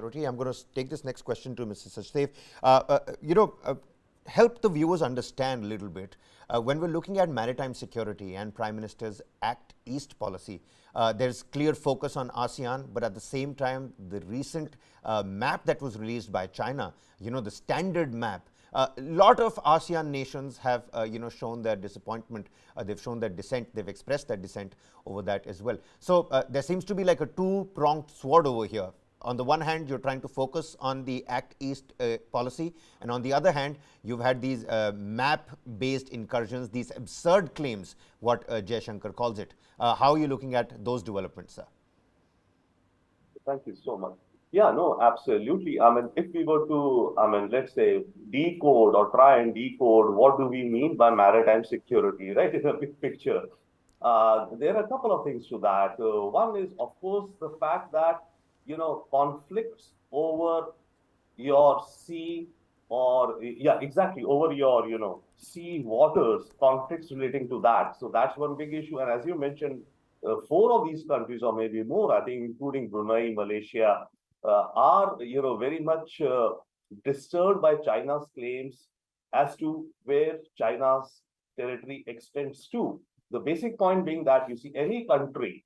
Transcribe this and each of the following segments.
security. I'm going to take this next question to Mr. Sachdev. Help the viewers understand a little bit. When we're looking at maritime security and Prime Minister's Act East policy, there's clear focus on ASEAN, but at the same time, the recent map that was released by China, the standard map, a lot of ASEAN nations have, shown their disappointment. They've shown their dissent. They've expressed their dissent over that as well. So there seems to be like a two-pronged sword over here. On the one hand, you're trying to focus on the Act East policy, and on the other hand, you've had these map-based incursions, these absurd claims, what Jaishankar calls it. How are you looking at those developments, sir? Thank you so much. Yeah, no, absolutely. I mean, if we were to, let's say, decode or try and decode what do we mean by maritime security, right, in a big picture, there are a couple of things to that. One is, of course, the fact that, conflicts over your sea or, over your, sea waters, conflicts relating to that. So that's one big issue. And as you mentioned, four of these countries, or maybe more, I think, including Brunei, Malaysia, are very much disturbed by China's claims as to where China's territory extends to. The basic point being that you see any country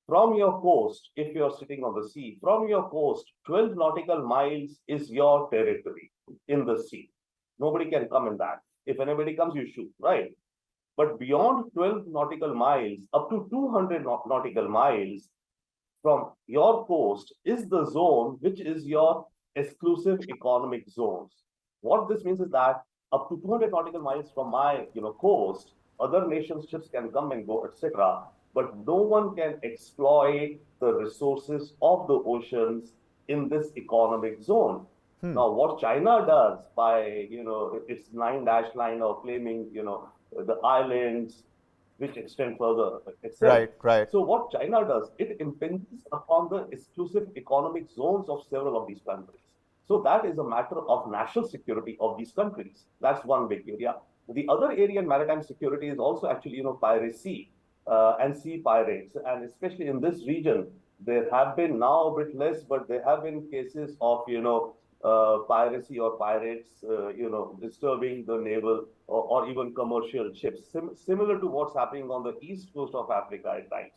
from your coast, if you're sitting on the sea, from your coast, 12 nautical miles is your territory in the sea. Nobody can come in that. If anybody comes, you shoot, right? But beyond 12 nautical miles, up to 200 nautical miles from your coast is the zone which is your exclusive economic zones. What this means is that up to 200 nautical miles from my coast, other nations' ships can come and go, etc. But no one can exploit the resources of the oceans in this economic zone. Now, what China does by its 9-dash line of claiming the islands which extend further, etc. Right. So what China does, it impinges upon the exclusive economic zones of several of these countries. So that is a matter of national security of these countries. That's one big area. The other area in maritime security is also actually piracy and sea pirates, and especially in this region, there have been now a bit less, but there have been cases of piracy or pirates, disturbing the naval or even commercial ships, similar to what's happening on the east coast of Africa at times.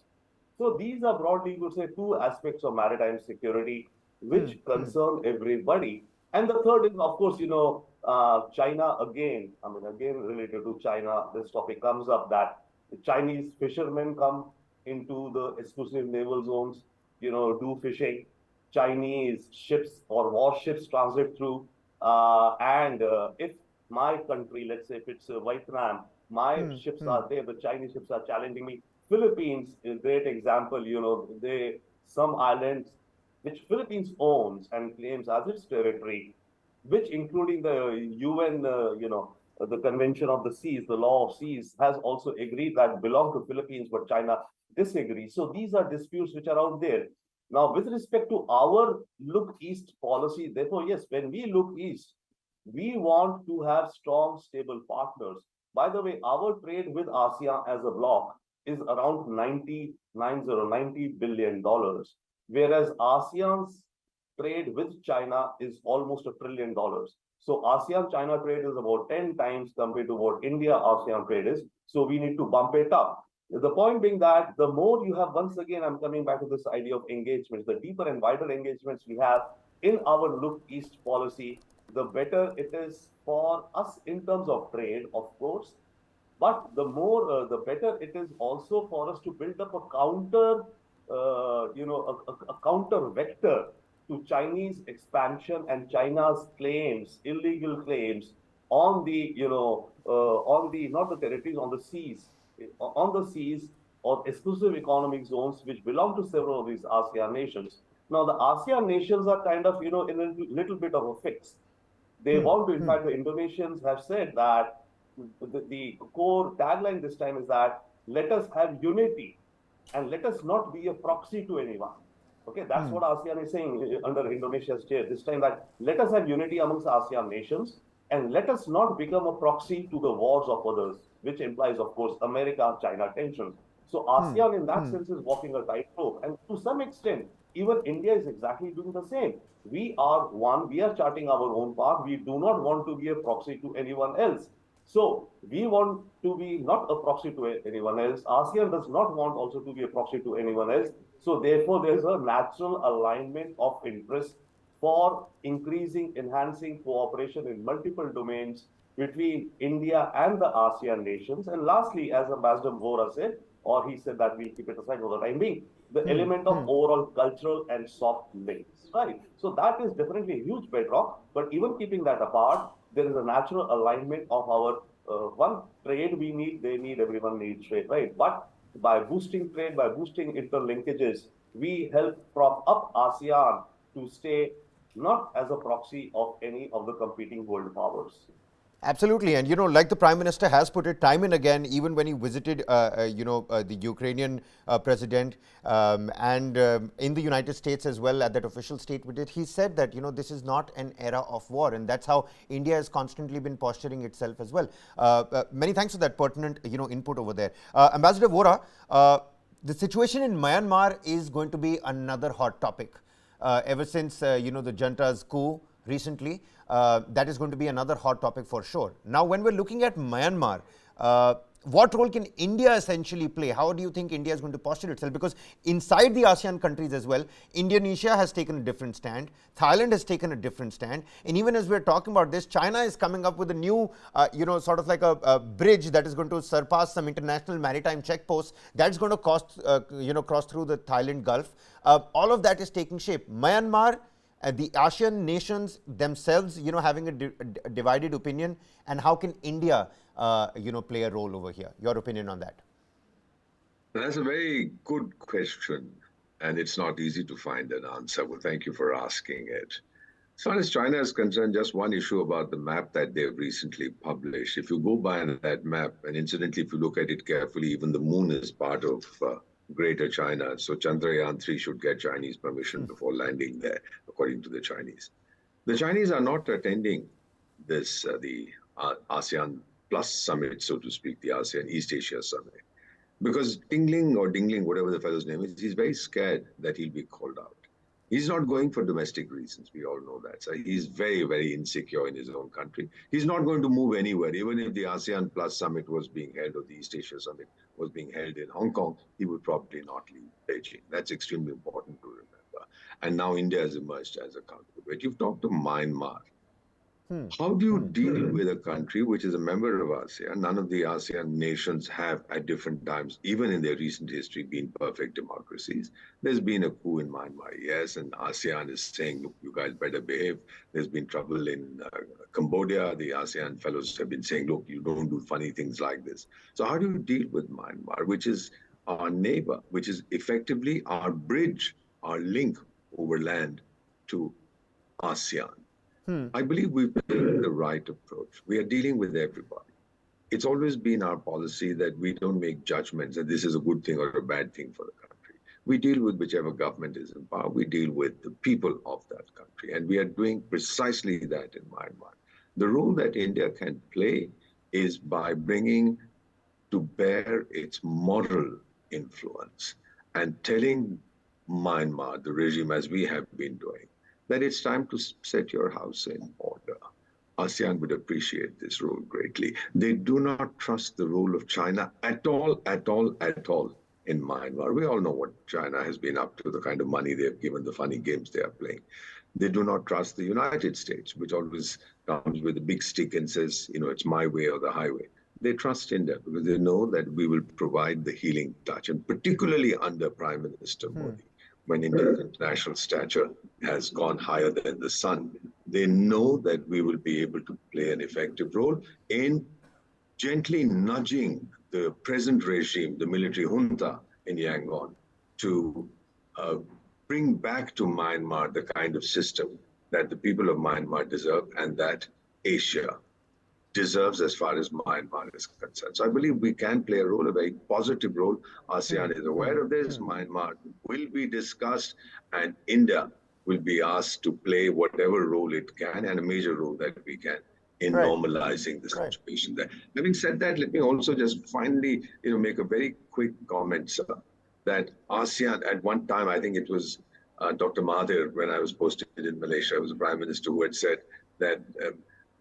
So these are broadly, you could say, two aspects of maritime security which concern everybody. And the third is, of course, China again. Again related to China, this topic comes up that the Chinese fishermen come into the exclusive naval zones, do fishing. Chinese ships or warships transit through. If my country, let's say if it's Vietnam, my ships are there, the Chinese ships are challenging me. Philippines is a great example, some islands which Philippines owns and claims as its territory, which including the UN, the Convention of the Seas, the Law of Seas, has also agreed that belong to Philippines, but China disagrees. So these are disputes which are out there. Now, with respect to our look east policy, therefore, yes, when we look east, we want to have strong, stable partners. By the way, our trade with ASEAN as a bloc is around $90 billion, whereas ASEAN's trade with China is almost $1 trillion. So ASEAN-China trade is about 10 times compared to what India-ASEAN trade is. So we need to bump it up. The point being that the more you have, once again, I'm coming back to this idea of engagements, the deeper and wider engagements we have in our Look East policy, the better it is for us in terms of trade, of course. But the more, the better it is also for us to build up a counter, a counter vector to Chinese expansion and China's claims, illegal claims on the, not the territories, on the seas or exclusive economic zones which belong to several of these ASEAN nations. Now, the ASEAN nations are kind of, in a little bit of a fix. They want to, in fact, the Indonesians have said that the core tagline this time is that let us have unity and let us not be a proxy to anyone. Okay, that's what ASEAN is saying under Indonesia's chair this time, that let us have unity amongst ASEAN nations and let us not become a proxy to the wars of others, which implies, of course, America-China tensions. So ASEAN in that sense is walking a tightrope. And to some extent, even India is exactly doing the same. We are one, we are charting our own path. We do not want to be a proxy to anyone else. So we want to be not a proxy to anyone else. ASEAN does not want also to be a proxy to anyone else. So therefore, there's a natural alignment of interest for increasing, enhancing cooperation in multiple domains between India and the ASEAN nations. And lastly, as Ambassador Vora said, or he said that we'll keep it aside for the time being, the element of overall cultural and soft links, right? So that is definitely a huge bedrock. But even keeping that apart, there is a natural alignment of our one trade we need, they need, everyone needs trade, right? But by boosting trade, by boosting interlinkages, we help prop up ASEAN to stay not as a proxy of any of the competing world powers. Absolutely, and like the Prime Minister has put it time and again, even when he visited, the Ukrainian president and in the United States as well at that official state visit, he said that this is not an era of war, and that's how India has constantly been posturing itself as well. Many thanks for that pertinent input over there, Ambassador Vora. The situation in Myanmar is going to be another hot topic. Ever since the junta's coup recently, that is going to be another hot topic for sure. Now, when we're looking at Myanmar, what role can India essentially play? How do you think India is going to posture itself? Because inside the ASEAN countries as well, Indonesia has taken a different stand, Thailand has taken a different stand, and even as we're talking about this, China is coming up with a new, sort of like a bridge that is going to surpass some international maritime checkposts that's going to cross through the Thailand Gulf. All of that is taking shape. Myanmar, the ASEAN nations themselves, having a divided opinion, and how can India, play a role over here? Your opinion on that? That's a very good question, and it's not easy to find an answer. Well, thank you for asking it. As far as China is concerned, just one issue about the map that they've recently published. If you go by that map, and incidentally, if you look at it carefully, even the moon is part of Greater China. So Chandrayaan-3 should get Chinese permission before landing there, according to the Chinese. The Chinese are not attending this, the ASEAN Plus Summit, so to speak, the ASEAN East Asia Summit. Because Dingling, whatever the fellow's name is, he's very scared that he'll be called out. He's not going for domestic reasons. We all know that. So he's very, very insecure in his own country. He's not going to move anywhere. Even if the ASEAN Plus Summit was being held, or the East Asia Summit was being held in Hong Kong, he would probably not leave Beijing. That's extremely important to remember. And now India has emerged as a counterweight. You've talked to Myanmar. How do you deal with a country which is a member of ASEAN? None of the ASEAN nations have at different times, even in their recent history, been perfect democracies. There's been a coup in Myanmar, yes, and ASEAN is saying, look, you guys better behave. There's been trouble in Cambodia. The ASEAN fellows have been saying, look, you don't do funny things like this. So how do you deal with Myanmar, which is our neighbor, which is effectively our bridge, our link over land to ASEAN? I believe we've taken the right approach. We are dealing with everybody. It's always been our policy that we don't make judgments that this is a good thing or a bad thing for the country. We deal with whichever government is in power. We deal with the people of that country. And we are doing precisely that in Myanmar. The role that India can play is by bringing to bear its moral influence and telling Myanmar, the regime, as we have been doing, that it's time to set your house in order. ASEAN would appreciate this role greatly. They do not trust the role of China at all in Myanmar. We all know what China has been up to, the kind of money they've given, the funny games they are playing. They do not trust the United States, which always comes with a big stick and says, it's my way or the highway. They trust India because they know that we will provide the healing touch, and particularly under Prime Minister Modi. When India's international stature has gone higher than the sun, they know that we will be able to play an effective role in gently nudging the present regime, the military junta in Yangon, to bring back to Myanmar the kind of system that the people of Myanmar deserve and that Asia deserves as far as Myanmar is concerned. So I believe we can play a role, a very positive role. ASEAN is aware of this. Myanmar will be discussed, and India will be asked to play whatever role it can, and a major role that we can, in Right. normalizing the Right. situation there. Having said that, let me also just finally, make a very quick comment, sir, that ASEAN at one time, I think it was Dr. Mahathir, when I was posted in Malaysia, was the Prime Minister, who had said that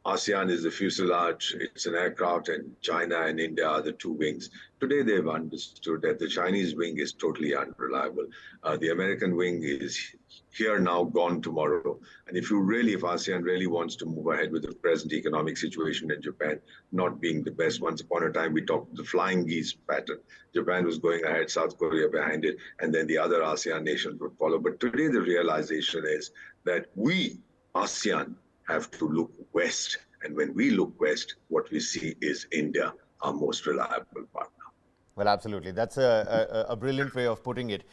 ASEAN is the fuselage, it's an aircraft, and China and India are the two wings. Today, they've understood that the Chinese wing is totally unreliable. The American wing is here now, gone tomorrow. And if ASEAN really wants to move ahead with the present economic situation in Japan not being the best, once upon a time we talked the flying geese pattern. Japan was going ahead, South Korea behind it, and then the other ASEAN nations would follow. But today the realization is that we, ASEAN, have to look west. And when we look west, what we see is India, our most reliable partner. Well, absolutely. That's a brilliant way of putting it.